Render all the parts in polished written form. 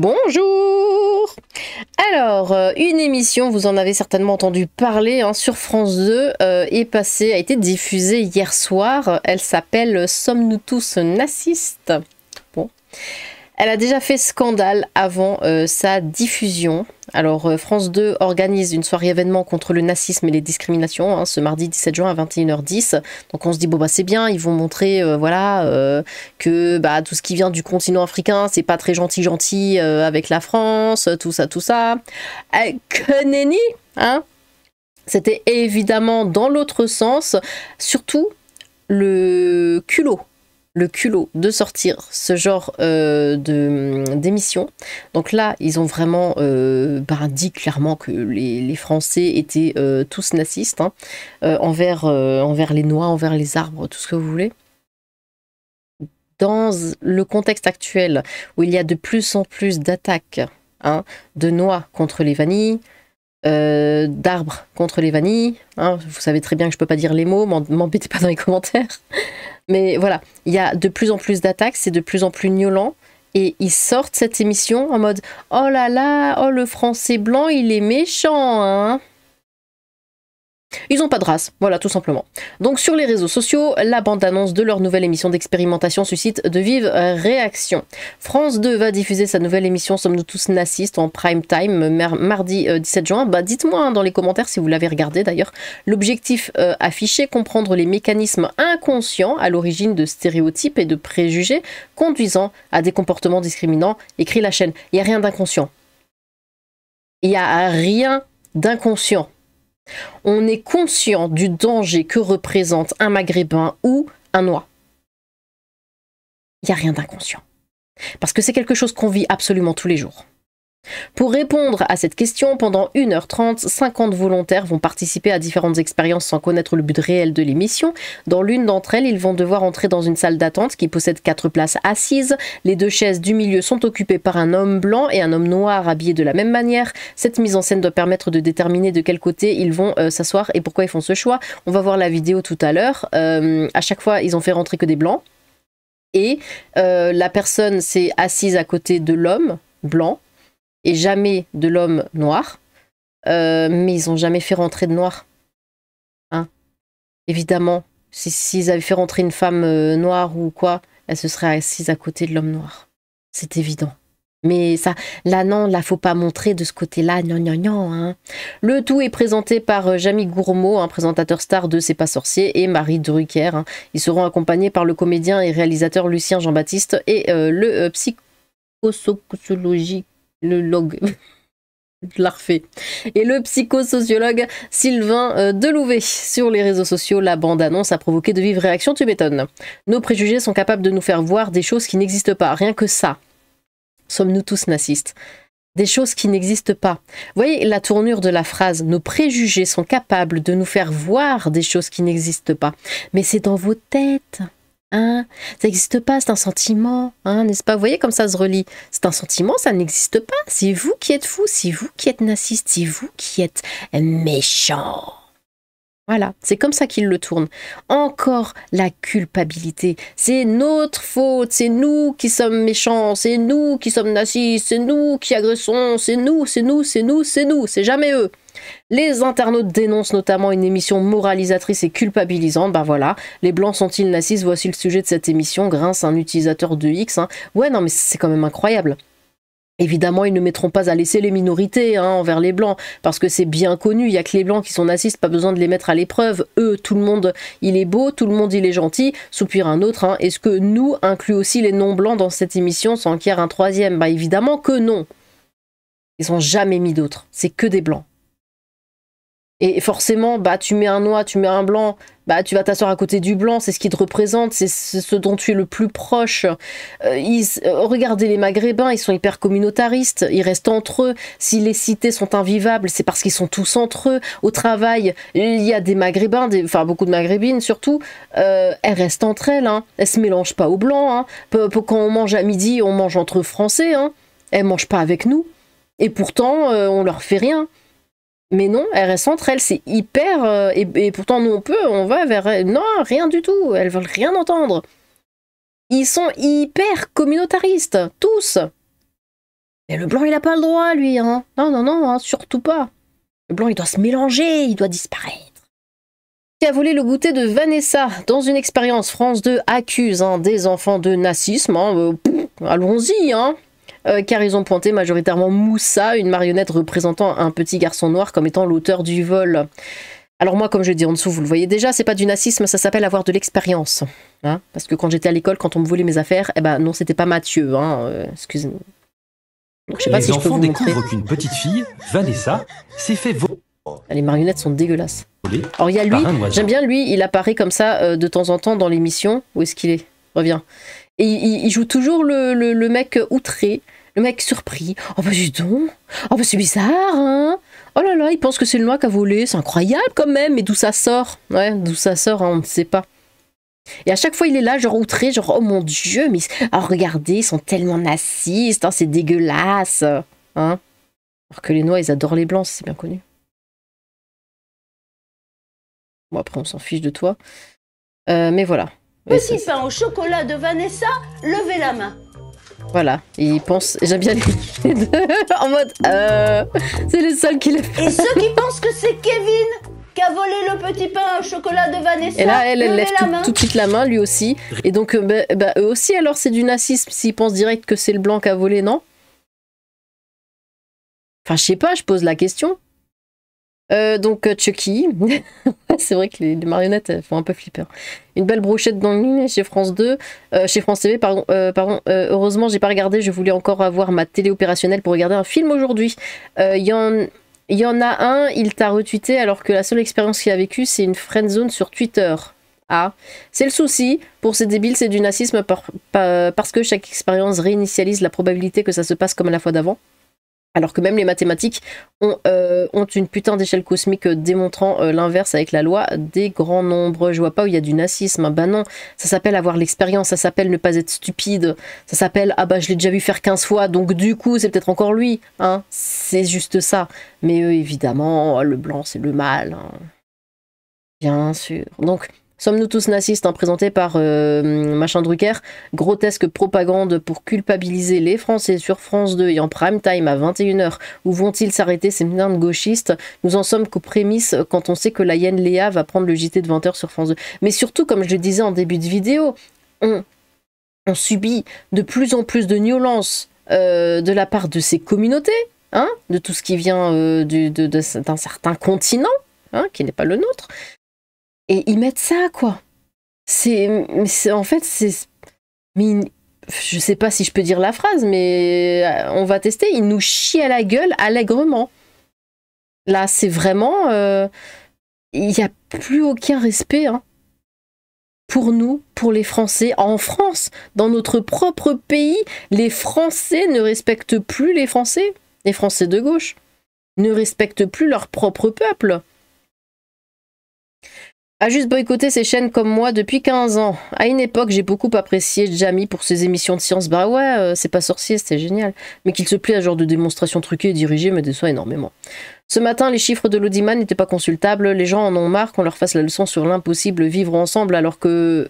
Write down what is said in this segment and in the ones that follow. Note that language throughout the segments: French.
Bonjour! Alors, une émission, vous en avez certainement entendu parler, hein, sur France 2, est passée, a été diffusée hier soir. Elle s'appelle Sommes-nous tous nazistes? Bon. Elle a déjà fait scandale avant sa diffusion. Alors, France 2 organise une soirée événement contre le nazisme et les discriminations, hein, ce mardi 17 juin à 21h10. Donc on se dit, bon bah c'est bien, ils vont montrer que bah, tout ce qui vient du continent africain, c'est pas très gentil avec la France, tout ça, tout ça. Que nenni, hein? C'était évidemment dans l'autre sens, surtout le culot de sortir ce genre d'émission. Donc là, ils ont vraiment dit clairement que les Français étaient tous nazistes, hein, envers les noix, envers les arbres, tout ce que vous voulez. Dans le contexte actuel, où il y a de plus en plus d'attaques, hein, de noix contre les vanilles, d'arbres contre les vanilles, hein, vous savez très bien que je peux pas dire les mots, m'embêtez pas dans les commentaires. Mais voilà, il y a de plus en plus d'attaques, c'est de plus en plus gnôlant. Et ils sortent cette émission en mode « Oh là là, oh le français blanc, il est méchant, hein !» Ils n'ont pas de race, voilà, tout simplement. Donc sur les réseaux sociaux, la bande-annonce de leur nouvelle émission d'expérimentation suscite de vives réactions. France 2 va diffuser sa nouvelle émission Sommes-nous tous nazistes en prime time mardi 17 juin. Bah, dites-moi, hein, dans les commentaires si vous l'avez regardé d'ailleurs. L'objectif affiché, comprendre les mécanismes inconscients à l'origine de stéréotypes et de préjugés conduisant à des comportements discriminants, écrit la chaîne. Il n'y a rien d'inconscient. Il n'y a rien d'inconscient. On est conscient du danger que représente un maghrébin ou un noir. Il n'y a rien d'inconscient. Parce que c'est quelque chose qu'on vit absolument tous les jours. Pour répondre à cette question, pendant 1h30, 50 volontaires vont participer à différentes expériences sans connaître le but réel de l'émission. Dans l'une d'entre elles, ils vont devoir entrer dans une salle d'attente qui possède 4 places assises. Les 2 chaises du milieu sont occupées par un homme blanc et un homme noir habillés de la même manière. Cette mise en scène doit permettre de déterminer de quel côté ils vont s'asseoir et pourquoi ils font ce choix. On va voir la vidéo tout à l'heure. À chaque fois, ils ont fait rentrer que des blancs. Et la personne s'est assise à côté de l'homme blanc et jamais de l'homme noir, mais ils n'ont jamais fait rentrer de noir. Hein, évidemment, s'ils avaient fait rentrer une femme noire ou quoi, elle se serait assise à côté de l'homme noir. C'est évident. Mais ça, là non, là faut pas montrer de ce côté-là, non, hein. Le tout est présenté par Jamie Gourmaud, un présentateur star de C'est pas sorcier, et Marie Drucker. Hein. Ils seront accompagnés par le comédien et réalisateur Lucien Jean-Baptiste et le psychosociologique. Le log, je la refais. Et le psychosociologue Sylvain Delouvet. Sur les réseaux sociaux, la bande-annonce a provoqué de vives réactions, tu m'étonnes. Nos préjugés sont capables de nous faire voir des choses qui n'existent pas, rien que ça. Sommes-nous tous nazistes? Des choses qui n'existent pas. Vous voyez la tournure de la phrase, nos préjugés sont capables de nous faire voir des choses qui n'existent pas. Mais c'est dans vos têtes. Hein, ça n'existe pas, c'est un sentiment, hein, n'est-ce pas? Vous voyez comme ça se relie. C'est un sentiment, ça n'existe pas. C'est vous qui êtes fou, c'est vous qui êtes naziste, c'est vous qui êtes méchant. Voilà, c'est comme ça qu'il le tourne. Encore la culpabilité. C'est notre faute, c'est nous qui sommes méchants, c'est nous qui sommes nazistes, c'est nous qui agressons, c'est nous, c'est jamais eux. Les internautes dénoncent notamment une émission moralisatrice et culpabilisante. Ben voilà, les blancs sont-ils nazistes? Voici le sujet de cette émission, grince un utilisateur de X. Hein. Ouais, non, mais c'est quand même incroyable. Évidemment, ils ne mettront pas à laisser les minorités, hein, envers les blancs, parce que c'est bien connu, il n'y a que les blancs qui sont nazistes, pas besoin de les mettre à l'épreuve. Eux, tout le monde, il est beau, tout le monde, il est gentil, soupire un autre. Hein. Est-ce que nous inclut aussi les non-blancs dans cette émission sans qu'il y ait un troisième? Bah évidemment que non. Ils n'ont jamais mis d'autres, c'est que des blancs. Et forcément, bah, tu mets un noir, tu mets un blanc, bah, tu vas t'asseoir à côté du blanc, c'est ce qui te représente, c'est ce dont tu es le plus proche. Regardez les Maghrébins, ils sont hyper communautaristes, ils restent entre eux. Si les cités sont invivables, c'est parce qu'ils sont tous entre eux. Au travail, il y a des Maghrébins, enfin beaucoup de Maghrébines surtout, elles restent entre elles, hein. Elles se mélangent pas aux blancs. Hein. Quand on mange à midi, on mange entre Français, hein. Elles mangent pas avec nous. Et pourtant, on leur fait rien. Mais non, elles restent entre elles, c'est hyper... et pourtant, nous, on va vers... Non, rien du tout, elles veulent rien entendre. Ils sont hyper communautaristes, tous. Et le blanc, il a pas le droit, lui, hein. Non, non, non, hein, surtout pas. Le blanc, il doit se mélanger, il doit disparaître. Qui a volé le goûter de Vanessa dans une expérience France 2 accuse des enfants de nazisme. Allons-y, hein. Car ils ont pointé majoritairement Moussa, une marionnette représentant un petit garçon noir, comme étant l'auteur du vol. Alors moi, comme je dis en dessous, vous le voyez déjà, c'est pas du nazisme, ça s'appelle avoir de l'expérience. Hein, parce que quand j'étais à l'école, quand on me volait mes affaires, eh ben non, c'était pas Mathieu. Excusez-moi. Je sais pas si je peux vous montrer. Les enfants découvrent qu'une petite fille, Vanessa, s'est fait voler. Les marionnettes sont dégueulasses. Alors il y a lui, j'aime bien lui, il apparaît comme ça de temps en temps dans l'émission. Où est-ce qu'il est? Reviens. Et il joue toujours le mec outré, le mec surpris. Oh bah dis donc, oh bah c'est bizarre, hein. Oh là là, il pense que c'est le noir qui a volé, c'est incroyable quand même, mais d'où ça sort? Ouais, d'où ça sort, hein, on ne sait pas. Et à chaque fois il est là, genre outré, genre oh mon dieu, mais alors regardez, ils sont tellement nazistes, hein, c'est dégueulasse. Hein, alors que les noirs, ils adorent les blancs, c'est bien connu. Bon après on s'en fiche de toi. Mais voilà. Petit pain au chocolat de Vanessa, levez la main. Voilà, et il pense, j'aime bien les deux, en mode, c'est le seul qui le fait. Et ceux qui pensent que c'est Kevin qui a volé le petit pain au chocolat de Vanessa, et là, elle lève tout de suite la main, lui aussi. Et donc, eux aussi, alors, c'est du nazisme, s'ils pensent direct que c'est le blanc qui a volé, non? Enfin, je sais pas, je pose la question. Donc Chucky, c'est vrai que les marionnettes elles font un peu flipper. Une belle brochette dans le nez chez France 2, chez France TV, pardon. Heureusement, j'ai pas regardé, je voulais encore avoir ma télé opérationnelle pour regarder un film aujourd'hui. Il y en a un, il t'a retweeté alors que la seule expérience qu'il a vécue, c'est une friendzone sur Twitter. Ah, c'est le souci, pour ces débiles, c'est du nazisme parce que chaque expérience réinitialise la probabilité que ça se passe comme à la fois d'avant. Alors que même les mathématiques ont une putain d'échelle cosmique démontrant l'inverse avec la loi des grands nombres. Je vois pas où il y a du nazisme. Bah non, ça s'appelle avoir l'expérience, ça s'appelle ne pas être stupide, ça s'appelle ah bah je l'ai déjà vu faire 15 fois, donc du coup c'est peut-être encore lui. Hein, c'est juste ça. Mais eux évidemment, le blanc c'est le mal. Hein. Bien sûr. Donc... Sommes-nous tous nazistes, hein, présenté par Machin Drucker, grotesque propagande pour culpabiliser les Français sur France 2 et en prime time à 21h. Où vont-ils s'arrêter ces merdes gauchistes? Nous en sommes qu'aux prémices quand on sait que la hyène Léa va prendre le JT de 20h sur France 2. Mais surtout, comme je le disais en début de vidéo, on subit de plus en plus de violence de la part de ces communautés, hein, de tout ce qui vient d'un certain continent, hein, qui n'est pas le nôtre. Et ils mettent ça, quoi. En fait, c'est... Mais je sais pas si je peux dire la phrase, mais on va tester. Ils nous chient à la gueule allègrement. Là, c'est vraiment... Il n'y a plus aucun respect, hein. Pour nous, pour les Français, en France, dans notre propre pays, les Français ne respectent plus les Français de gauche, ne respectent plus leur propre peuple. A juste boycotté ces chaînes comme moi depuis 15 ans. À une époque, j'ai beaucoup apprécié Jamie pour ses émissions de science. Bah ouais, c'est pas sorcier, c'était génial. Mais qu'il se plaît à ce genre de démonstration truquée et dirigée me déçoit énormément. Ce matin, les chiffres de l'audimat n'étaient pas consultables. Les gens en ont marre qu'on leur fasse la leçon sur l'impossible vivre ensemble alors que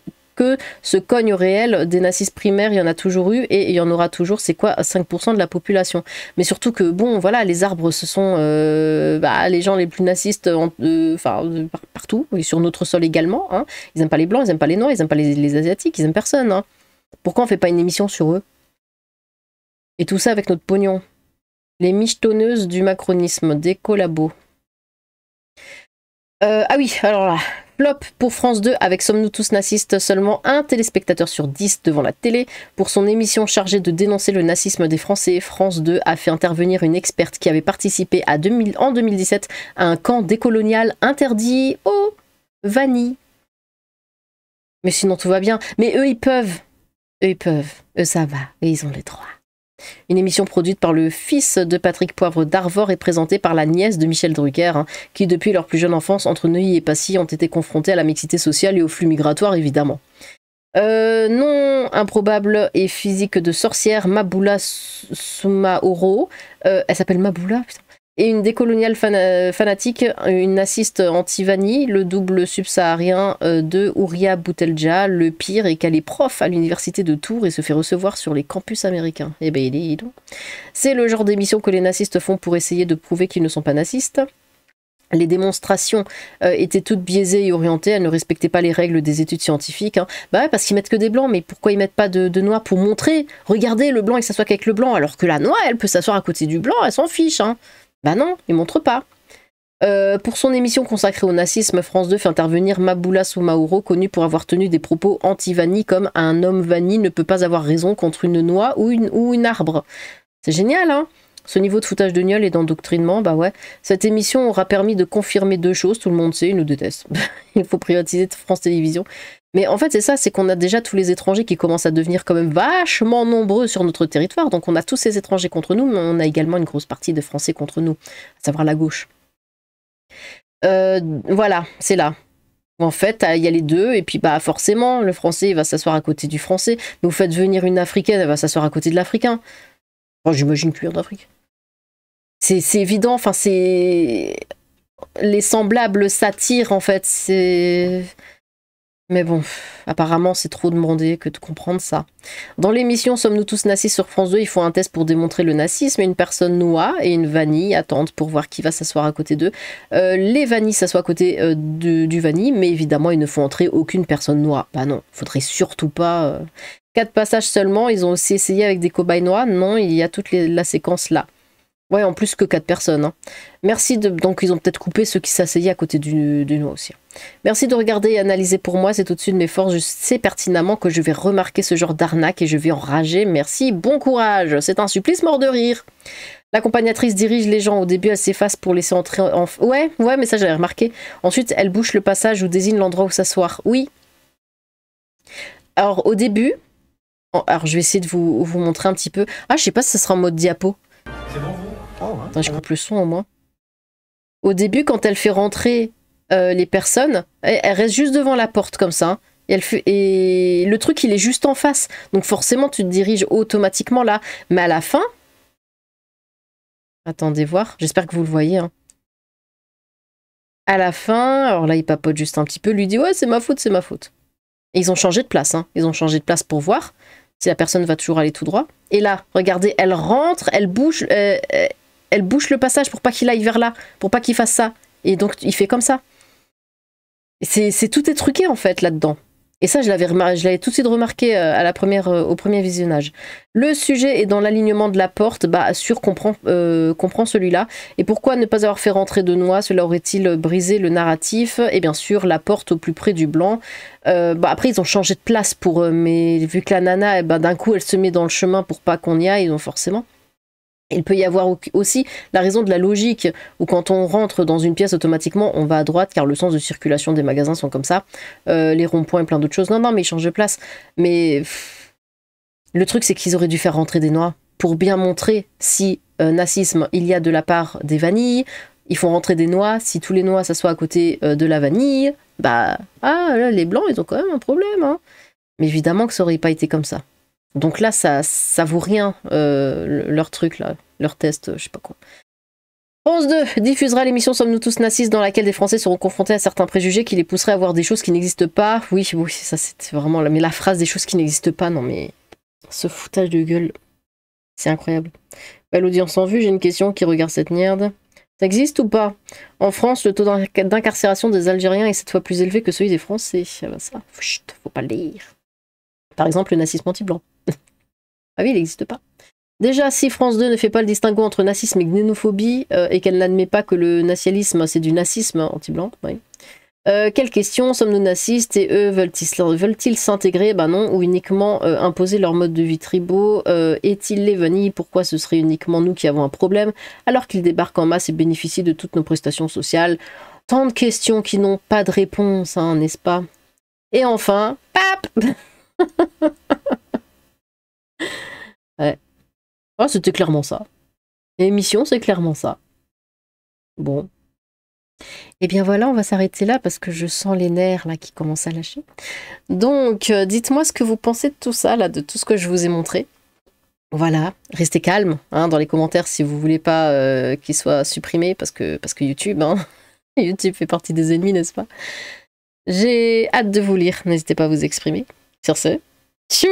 ce cogne réel des nazistes primaires, il y en a toujours eu et il y en aura toujours, c'est quoi, 5% de la population. Mais surtout que, bon, voilà, les arbres, ce sont les gens les plus nazistes partout, et sur notre sol également. Hein. Ils n'aiment pas les blancs, ils n'aiment pas les noirs, ils n'aiment pas les asiatiques, ils n'aiment personne. Hein. Pourquoi on fait pas une émission sur eux? Et tout ça avec notre pognon. Les michetonneuses du macronisme, des collabos. Ah oui, alors là, flop pour France 2 avec Sommes-nous tous nazistes, seulement un téléspectateur sur 10 devant la télé. Pour son émission chargée de dénoncer le nazisme des Français, France 2 a fait intervenir une experte qui avait participé en 2017 à un camp décolonial interdit aux vanilles. Mais sinon tout va bien. Mais eux ils peuvent, eux ça va, et ils ont les droits. Une émission produite par le fils de Patrick Poivre d'Arvor et présentée par la nièce de Michel Drucker, hein, qui depuis leur plus jeune enfance, entre Neuilly et Passy, ont été confrontés à la mixité sociale et au flux migratoire, évidemment. Nom improbable et physique de sorcière, Maboula Soumaoro. Elle s'appelle Maboula, putain. et une décoloniale fanatique, une naziste anti-vanille, le double subsaharien de Ouria Boutelja, le pire est qu'elle est prof à l'université de Tours et se fait recevoir sur les campus américains. Eh ben, dis donc. C'est le genre d'émission que les nazistes font pour essayer de prouver qu'ils ne sont pas nazistes. Les démonstrations étaient toutes biaisées et orientées, elles ne respectaient pas les règles des études scientifiques. Hein. Bah ouais, parce qu'ils mettent que des blancs, mais pourquoi ils mettent pas de noirs pour montrer, regardez le blanc, il s'assoit qu'avec le blanc, alors que la noire, elle peut s'asseoir à côté du blanc, elle s'en fiche. Hein. Bah non, ils montrent pas. Pour son émission consacrée au nazisme, France 2 fait intervenir Maboula Soumaoro, connu pour avoir tenu des propos anti-vanille comme un homme vanille ne peut pas avoir raison contre une noix ou une arbre. C'est génial, hein. Ce niveau de foutage de gueule et d'endoctrinement, bah ouais. Cette émission aura permis de confirmer deux choses, tout le monde sait, ils nous détestent. Il faut privatiser France Télévisions. Mais en fait, c'est ça, c'est qu'on a déjà tous les étrangers qui commencent à devenir quand même vachement nombreux sur notre territoire. Donc on a tous ces étrangers contre nous, mais on a également une grosse partie de Français contre nous, à savoir la gauche. Voilà, c'est là. En fait, il y a les deux, et puis bah forcément, le Français il va s'asseoir à côté du Français. Mais vous faites venir une Africaine, elle va s'asseoir à côté de l'Africain. Bon, j'imagine plus d'Afrique. C'est évident, enfin c'est... Les semblables s'attirent en fait, c'est... Mais bon, apparemment c'est trop demandé que de comprendre ça. Dans l'émission Sommes-nous tous nazis sur France 2, ils font un test pour démontrer le nazisme, une personne noire et une vanille attendent pour voir qui va s'asseoir à côté d'eux. Les vanilles s'assoient à côté du vanille, mais évidemment ils ne font entrer aucune personne noire. Bah non, faudrait surtout pas... 4 passages seulement, ils ont aussi essayé avec des cobayes noirs, non, il y a toute la séquence là. Ouais, en plus que 4 personnes. Hein. Merci de... Donc ils ont peut-être coupé ceux qui s'asseyaient à côté du noix aussi. Merci de regarder et analyser pour moi, c'est au-dessus de mes forces. Je sais pertinemment que je vais remarquer ce genre d'arnaque et je vais enrager. Merci, bon courage. C'est un supplice mort de rire. L'accompagnatrice dirige les gens. Au début, elle s'efface pour laisser entrer en... Ouais, mais ça j'avais remarqué. Ensuite, elle bouche le passage ou désigne l'endroit où s'asseoir. Oui. Alors, au début... Alors, je vais essayer de vous montrer un petit peu. Ah, je sais pas si ça sera en mode diapo. C'est bon, vous? Attends, je coupe le son au moins. Au début, quand elle fait rentrer les personnes, elle reste juste devant la porte comme ça. Hein, et le truc, il est juste en face. Donc forcément, tu te diriges automatiquement là. Mais à la fin... Attendez voir, j'espère que vous le voyez. Hein. À la fin, alors là, il papote juste un petit peu, lui dit « Ouais, c'est ma faute, c'est ma faute. » Et ils ont changé de place. Hein. Ils ont changé de place pour voir si la personne va toujours aller tout droit. Et là, regardez, elle rentre, elle bouge le passage pour pas qu'il aille vers là, pour pas qu'il fasse ça. Et donc, il fait comme ça. Tout est truqué, en fait, là-dedans. Et ça, je l'avais tout de suite remarqué au premier visionnage. Le sujet est dans l'alignement de la porte. Bah, sûr, comprend celui-là. Et pourquoi ne pas avoir fait rentrer de noix? Cela aurait-il brisé le narratif? Et bien sûr, la porte au plus près du blanc. Après, ils ont changé de place pour eux. Mais vu que la nana, d'un coup, elle se met dans le chemin pour pas qu'on y aille, donc forcément... Il peut y avoir aussi la raison de la logique, où quand on rentre dans une pièce, automatiquement, on va à droite, car le sens de circulation des magasins sont comme ça. Les ronds-points et plein d'autres choses. Non, mais ils changent de place. Mais le truc, c'est qu'ils auraient dû faire rentrer des noix pour bien montrer si nazisme il y a de la part des vanilles. Ils font rentrer des noix. Si tous les noix s'assoient à côté de la vanille, bah, là, les blancs, ils ont quand même un problème. Hein. Mais évidemment que ça aurait pas été comme ça. Donc là, ça vaut rien, leur truc, là, leur test, je sais pas quoi. France 2 diffusera l'émission Sommes-nous tous nazis dans laquelle des Français seront confrontés à certains préjugés qui les pousseraient à voir des choses qui n'existent pas. Oui, ça c'est vraiment... Mais la phrase des choses qui n'existent pas, non mais... Ce foutage de gueule, c'est incroyable. Belle audience en vue, j'ai une question qui regarde cette merde. Ça existe ou pas? En France, le taux d'incarcération des Algériens est 7 fois plus élevé que celui des Français. Ah bah ça, chut, faut pas le lire. Par exemple, le nazisme anti-blanc. Ah oui, il n'existe pas. Déjà, si France 2 ne fait pas le distinguo entre nazisme et xénophobie, et qu'elle n'admet pas que le nationalisme, c'est du nazisme anti-blanc, oui. Quelle question? Sommes-nous nazistes et eux veulent-ils s'intégrer? Ben non, ou uniquement imposer leur mode de vie tribaux? Est-il les vanilles? Pourquoi ce serait uniquement nous qui avons un problème, alors qu'ils débarquent en masse et bénéficient de toutes nos prestations sociales? Tant de questions qui n'ont pas de réponse, hein, n'est-ce pas? Et enfin, pap. Ouais. Oh, c'était clairement ça. L'émission, c'est clairement ça. Bon. Et bien voilà, on va s'arrêter là parce que je sens les nerfs là qui commencent à lâcher. Donc, dites-moi ce que vous pensez de tout ça, là, de tout ce que je vous ai montré. Voilà, restez calme hein, dans les commentaires si vous voulez pas qu'il soit supprimé parce que YouTube, hein, YouTube fait partie des ennemis, n'est-ce pas? J'ai hâte de vous lire, n'hésitez pas à vous exprimer. Sur ce, tchou!